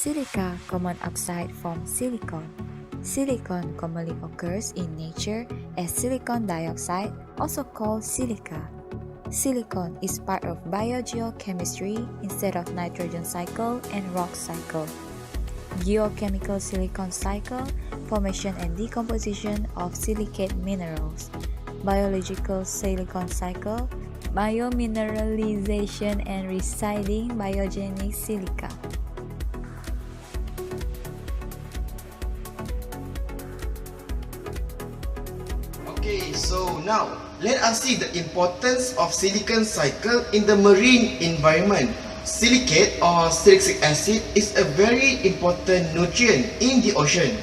Silica common oxide from silicon. Silicon commonly occurs in nature as silicon dioxide, also called silica. Silicon is part of biogeochemistry instead of nitrogen cycle and rock cycle. Geochemical silicon cycle, formation and decomposition of silicate minerals. Biological silicon cycle, biomineralization and residing biogenic silica. Okay, so now let us see the importance of silicon cycle in the marine environment. Silicate or silicic acid is a very important nutrient in the ocean.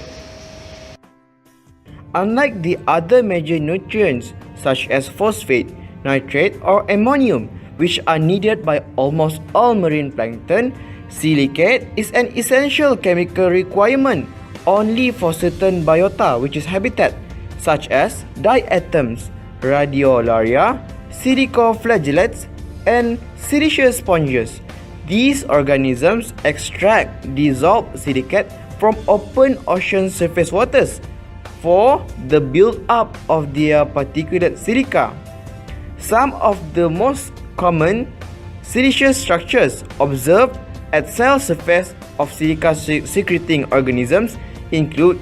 Unlike the other major nutrients such as phosphate, nitrate or ammonium, which are needed by almost all marine plankton, silicate is an essential chemical requirement only for certain biota, which is habitat, such as diatoms, radiolaria, silicoflagellates, and siliceous sponges. These organisms extract dissolved silicate from open ocean surface waters for the build-up of their particulate silica. Some of the most common siliceous structures observed at cell surface of silica-secreting organisms include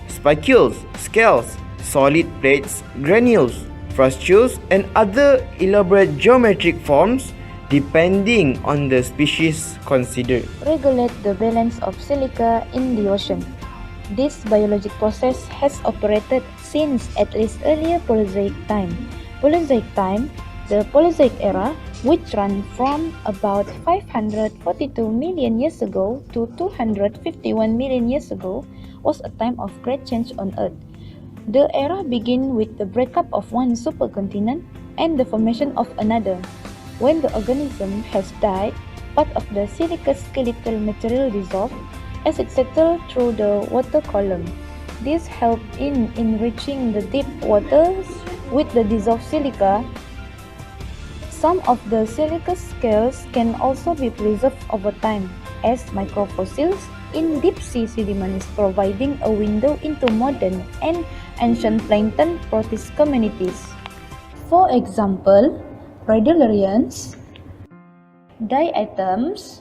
spicules, scales, solid plates, granules, frustules, and other elaborate geometric forms depending on the species considered. Regulate the balance of silica in the ocean. This biologic process has operated since at least earlier Paleozoic time. Paleozoic time, the Paleozoic era, which ran from about 542 million years ago to 251 million years ago, was a time of great change on Earth. The era began with the breakup of one supercontinent and the formation of another. When the organism has died, part of the silica skeletal material dissolved as it settled through the water column. This helped in enriching the deep waters with the dissolved silica. Some of the silica scales can also be preserved over time as microfossils in deep sea sediments, providing a window into modern and ancient plankton protist communities. For example, radiolarians, diatoms,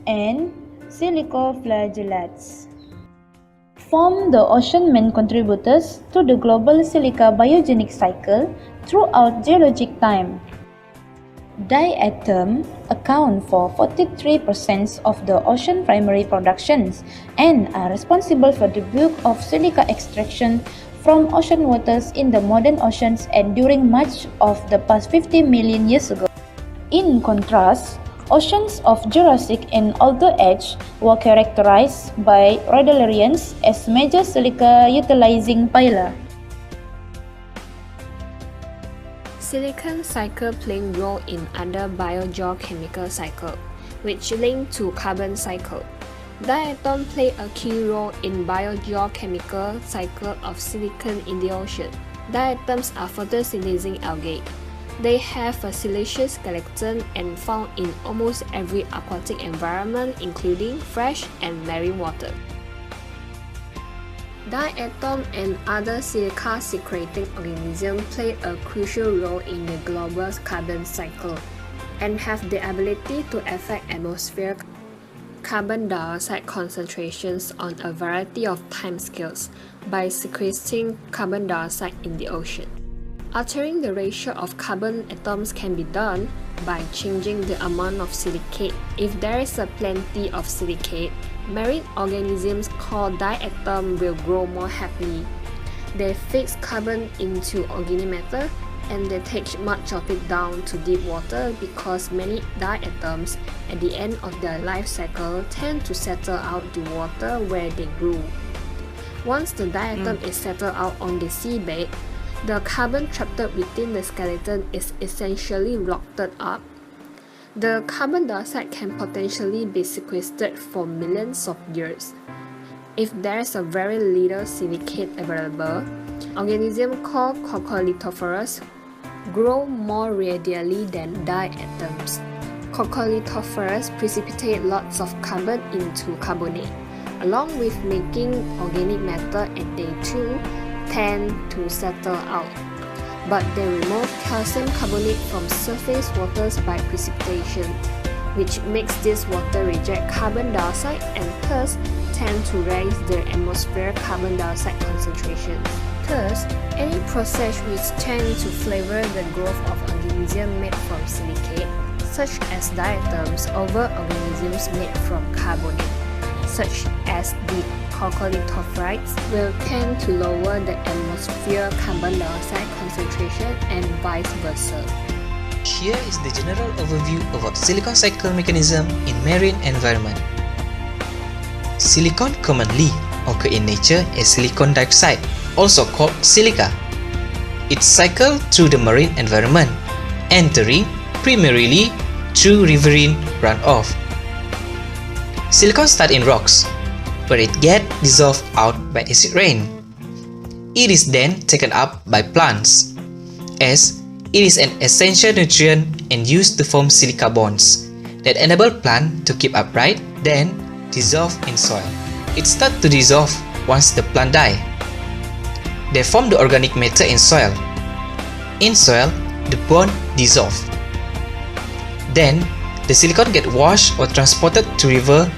and silicoflagellates form the ocean main contributors to the global silica biogenic cycle throughout geologic time. Diatoms account for 43% of the ocean primary productions and are responsible for the bulk of silica extraction from ocean waters in the modern oceans and during much of the past 50 million years ago. In contrast, oceans of Jurassic and Older Age were characterized by radiolarians as major silica-utilizing phyla. Silicon cycle playing role in other biogeochemical cycle, which link to carbon cycle. Diatoms play a key role in biogeochemical cycle of silicon in the ocean. Diatoms are photosynthesizing algae. They have a siliceous skeleton and found in almost every aquatic environment, including fresh and marine water. Diatoms and other silica-secreting organisms play a crucial role in the global carbon cycle and have the ability to affect atmospheric carbon dioxide concentrations on a variety of timescales by sequestering carbon dioxide in the ocean. Altering the ratio of carbon atoms can be done by changing the amount of silicate. If there is a plenty of silicate, marine organisms called diatoms will grow more happily. They fix carbon into organic matter and they take much of it down to deep water because many diatoms at the end of their life cycle tend to settle out the water where they grew. Once the diatom is settled out on the seabed, the carbon trapped within the skeleton is essentially locked up. The carbon dioxide can potentially be sequestered for millions of years. If there is a very little silicate available, organisms called coccolithophorus grow more readily than diatoms. coccolithophorus precipitate lots of carbon into carbonate, along with making organic matter, and they too tend to settle out. But they remove calcium carbonate from surface waters by precipitation, which makes this water reject carbon dioxide and thus tend to raise the atmospheric carbon dioxide concentration. Thus, any process which tend to flavor the growth of organisms made from silicate, such as diatoms, over organisms made from carbonate, such as the coccolithophorites, will tend to lower the atmosphere carbon dioxide concentration and vice versa. Here is the general overview of a silicon cycle mechanism in marine environment. Silicon commonly occur in nature as silicon dioxide, also called silica. It cycles through the marine environment, entering primarily through riverine runoff. Silicon starts in rocks, where it gets dissolved out by acid rain. It is then taken up by plants, as it is an essential nutrient and used to form silica bonds that enable plant to keep upright, then dissolve in soil. It starts to dissolve once the plant dies. They form the organic matter in soil. In soil, the bond dissolves. Then, the silicon gets washed or transported to river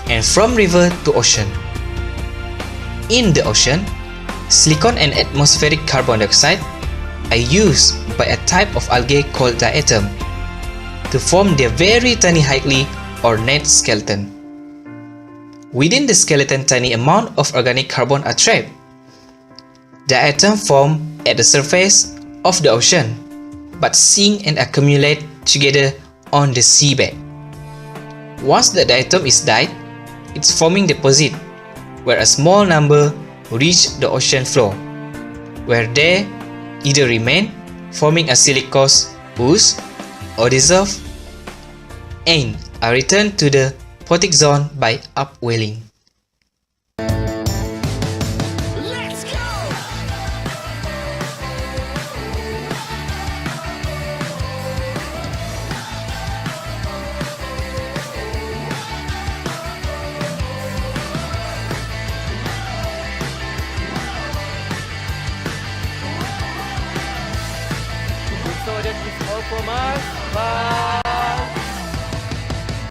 and from river to ocean. In the ocean, silicon and atmospheric carbon dioxide are used by a type of algae called diatom to form their very tiny highly ornate skeleton. Within the skeleton, tiny amount of organic carbon are trapped. Diatom form at the surface of the ocean, but sink and accumulate together on the seabed. Once the diatom is dyed, it's forming deposit, where a small number reach the ocean floor, where they either remain, forming a silicose ooze, or dissolve, and are returned to the photic zone by upwelling.